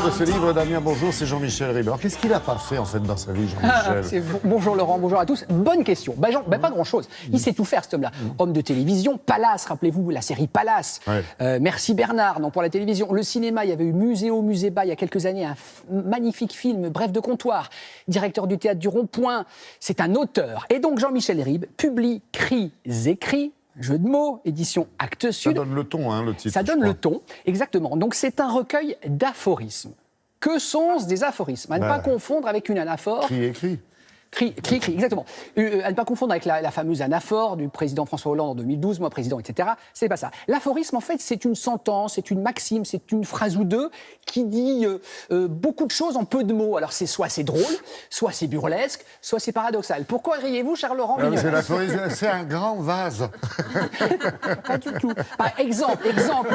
de ce livre, Damien, bonjour, c'est Jean-Michel Ribes. Alors, qu'est-ce qu'il n'a pas fait, en fait, dans sa vie, Jean-Michel? Bonjour Laurent, bonjour à tous. Bonne question. Pas grand-chose. Il sait tout faire, cet homme-là. Homme de télévision, Palace, rappelez-vous, la série Palace. Ouais. Merci Bernard, non, pour la télévision. Le cinéma, il y avait eu Muséo, Musée-Bas, il y a quelques années, un magnifique film, Bref de comptoir. Directeur du Théâtre du Rond-Point. C'est un auteur. Et donc, Jean-Michel Ribes publie Cris écrits, jeu de mots, édition Actes Sud. Ça donne le ton, le titre. Ça donne le ton, exactement. Donc c'est un recueil d'aphorismes. Que sont des aphorismes? À ne pas confondre avec une anaphore. Cris écrits. Cris, exactement. À ne pas confondre avec la fameuse anaphore du président François Hollande en 2012, moi président, etc. C'est pas ça. L'aphorisme, en fait, c'est une sentence, c'est une maxime, c'est une phrase ou deux qui dit beaucoup de choses en peu de mots. Alors soit c'est drôle, soit c'est burlesque, soit c'est paradoxal. Pourquoi riez-vous, Charles-Laurent? C'est l'aphorisme, c'est un grand vase. Pas du tout. Exemple,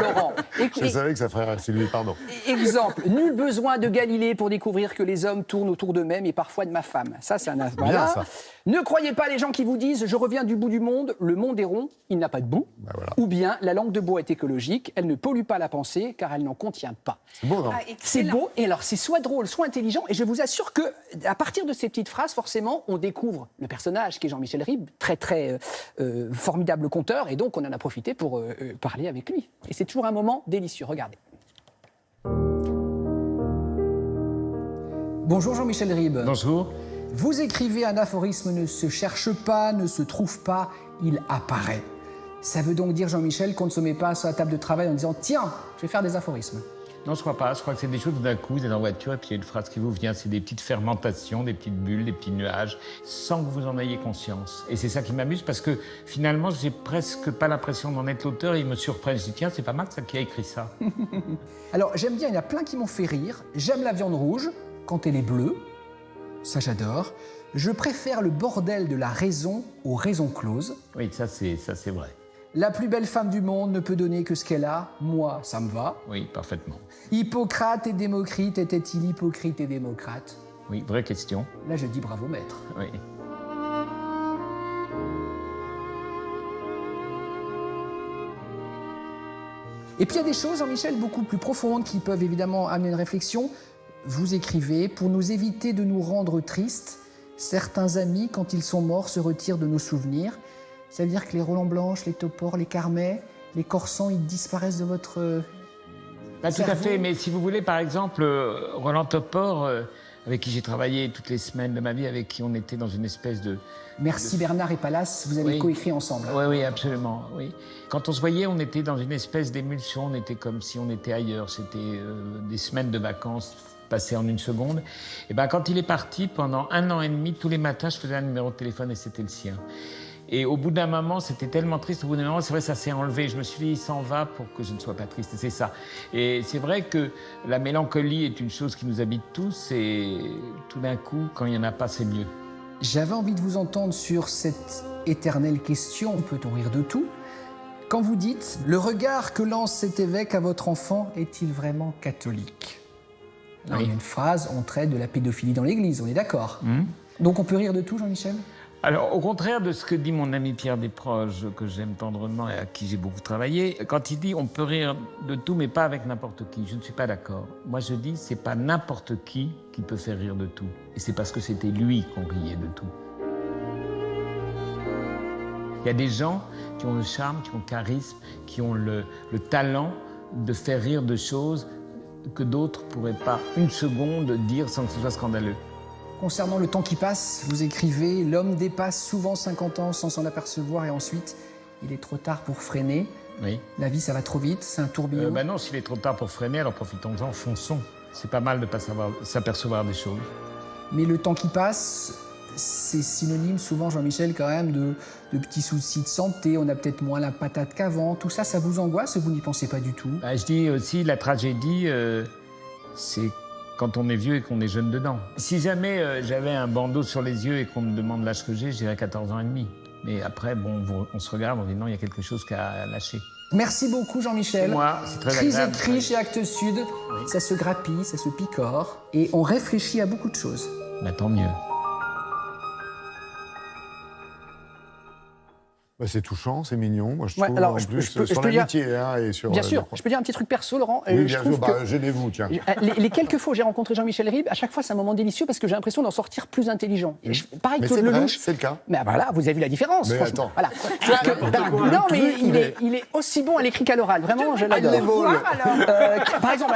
Laurent. Je savais que ça ferait Sylvie, pardon. Exemple, nul besoin de Galilée pour découvrir que les hommes tournent autour d'eux-mêmes et parfois de ma femme. Ça, c'est un bien, ça. Ne croyez pas les gens qui vous disent « je reviens du bout du monde, le monde est rond, il n'a pas de bout voilà. » Ou bien « la langue de bois est écologique, elle ne pollue pas la pensée car elle n'en contient pas. » C'est beau, non? C'est beau, et alors c'est soit drôle, soit intelligent, et je vous assure que à partir de ces petites phrases, forcément, on découvre le personnage qui est Jean-Michel Ribes, très formidable conteur, et donc on en a profité pour parler avec lui. Et c'est toujours un moment délicieux, regardez. Bonjour Jean-Michel Ribes. Bonjour. Vous écrivez un aphorisme ne se cherche pas, ne se trouve pas, il apparaît. Ça veut donc dire, Jean-Michel, qu'on ne se met pas sur la table de travail en disant « Tiens, je vais faire des aphorismes ». Non, je crois pas. Je crois que c'est des choses d'un coup, vous êtes en voiture et puis il y a une phrase qui vous vient. C'est des petites fermentations, des petites bulles, des petits nuages, sans que vous en ayez conscience. Et c'est ça qui m'amuse parce que finalement, j'ai presque pas l'impression d'en être l'auteur et ils me surprennent. Je dis tiens, c'est pas Max qui a écrit ça. Alors j'aime bien, il y en a plein qui m'ont fait rire. J'aime la viande rouge quand elle est bleue. Ça, j'adore. Je préfère le bordel de la raison aux raisons closes. Oui, ça c'est vrai. La plus belle femme du monde ne peut donner que ce qu'elle a. Moi, ça me va. Oui, parfaitement. Hippocrate et Démocrite étaient-ils hypocrites et démocrates? Oui, vraie question. Là, je dis bravo, maître. Oui. Et puis il y a des choses, Jean-Michel, beaucoup plus profondes qui peuvent évidemment amener une réflexion. Vous écrivez « Pour nous éviter de nous rendre tristes, certains amis, quand ils sont morts, se retirent de nos souvenirs. » C'est-à-dire que les Roland Blanche, les Topor, les Carmet, les Corsans, ils disparaissent de votre Tout à fait, mais si vous voulez, par exemple, Roland Topor, avec qui j'ai travaillé toutes les semaines de ma vie, avec qui on était dans une espèce de... Merci Bernard et Palace, vous avez coécrit ensemble. Oui, absolument, oui. Quand on se voyait, on était dans une espèce d'émulsion, on était comme si on était ailleurs. C'était des semaines de vacances passées en une seconde. Et ben, quand il est parti, pendant 1 an et demi, tous les matins, je faisais un numéro de téléphone et c'était le sien. Et au bout d'un moment, c'était tellement triste. Au bout d'un moment, c'est vrai, ça s'est enlevé. Je me suis dit, il s'en va pour que je ne sois pas triste. Et c'est ça. Et c'est vrai que la mélancolie est une chose qui nous habite tous. Et tout d'un coup, quand il n'y en a pas, c'est mieux. J'avais envie de vous entendre sur cette éternelle question, peut-on rire de tout? Quand vous dites, le regard que lance cet évêque à votre enfant est-il vraiment catholique? Alors, il y a une phrase, on traite de la pédophilie dans l'Église, on est d'accord? Donc on peut rire de tout, Jean-Michel? Alors, au contraire de ce que dit mon ami Pierre Desproges, que j'aime tendrement et à qui j'ai beaucoup travaillé, quand il dit on peut rire de tout, mais pas avec n'importe qui, je ne suis pas d'accord. Moi, je dis c'est pas n'importe qui peut faire rire de tout. Et c'est parce que c'était lui qu'on riait de tout. Il y a des gens qui ont le charme, qui ont le charisme, qui ont le talent de faire rire de choses que d'autres ne pourraient pas une seconde dire sans que ce soit scandaleux. Concernant le temps qui passe, vous écrivez « L'homme dépasse souvent 50 ans sans s'en apercevoir et ensuite, il est trop tard pour freiner. » Oui. La vie, ça va trop vite, c'est un tourbillon. Non, s'il est trop tard pour freiner, alors profitons-en, fonçons. C'est pas mal de ne pas s'apercevoir des choses. Mais le temps qui passe, c'est synonyme souvent, Jean-Michel, quand même, de petits soucis de santé. On a peut-être moins la patate qu'avant. Tout ça, ça vous angoisse ou vous n'y pensez pas du tout? Je dis aussi, la tragédie, c'est quand on est vieux et qu'on est jeune dedans. Si jamais j'avais un bandeau sur les yeux et qu'on me demande l'âge que j'ai, je dirais 14 ans et demi. Mais après, bon, on se regarde, on dit non, il y a quelque chose qu'à lâcher. Merci beaucoup, Jean-Michel. C'est moi, c'est très agréable. Cris écrits chez Actes Sud, ça se grappille, ça se picore, et on réfléchit à beaucoup de choses. Tant mieux. Bah, c'est touchant, c'est mignon. Moi, je Ouais, trouve, alors, en je plus, peux sur dire- l'amitié hein, et sur... Bien sûr, je peux dire un petit truc perso, Laurent. Oui, Je bien trouve sûr, que gênez-vous, tiens. les quelques fois où j'ai rencontré Jean-Michel Ribes, à chaque fois, c'est un moment délicieux parce que j'ai l'impression d'en sortir plus intelligent. Et pareil, Mais Claude c'est vrai, Lelouch. c'est le cas. Mais voilà, vous avez vu la différence. Mais franchement. attends. Voilà. Non, mais il est aussi bon à l'écrit qu'à l'oral. Vraiment, je l'adore. Par exemple,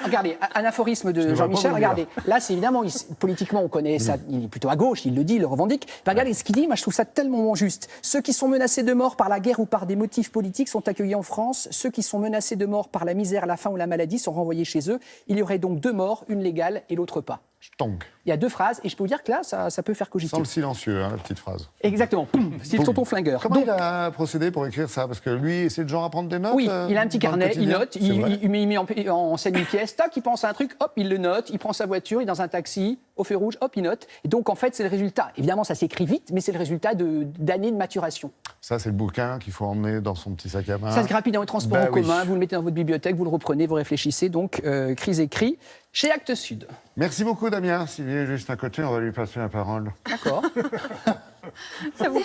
regardez, un aphorisme de devrais Jean-Michel. pas vous le Regardez, là, c'est évidemment, politiquement, on connaît ça. Il est plutôt à gauche, il le dit, il le revendique. Mais regardez ce qu'il dit. Moi, je trouve ça tellement juste. Ceux qui sont menacés de mort par la guerre ou par des motifs politiques sont accueillis en France. Ceux qui sont menacés de mort par la misère, la faim ou la maladie sont renvoyés chez eux. Il y aurait donc 2 morts, une légale et l'autre pas. Tonk. Il y a 2 phrases et je peux vous dire que là, ça peut faire cogiter. Sans le silencieux, hein, la petite phrase. Exactement. Poum, style tonton flingueur. Comment Donc, il a procédé pour écrire ça? Parce que lui, c'est le genre à prendre des notes. oui, il a un petit dans le carnet, il quotidien note, C'est vrai il met en scène une pièce, tac, il pense à un truc, hop, il le note, il prend sa voiture, il est dans un taxi, au feu rouge, hop, il note. Et donc, en fait, c'est le résultat. Évidemment, ça s'écrit vite, mais c'est le résultat d'années de maturation. Ça, c'est le bouquin qu'il faut emmener dans son petit sac à main. Ça se grappille dans les transports Bah en oui. commun, vous le mettez dans votre bibliothèque, vous le reprenez, vous réfléchissez. Donc, Crise écrit chez Actes Sud. Merci beaucoup, Damien. S'il est juste à côté, on va lui passer la parole. D'accord. Ça vous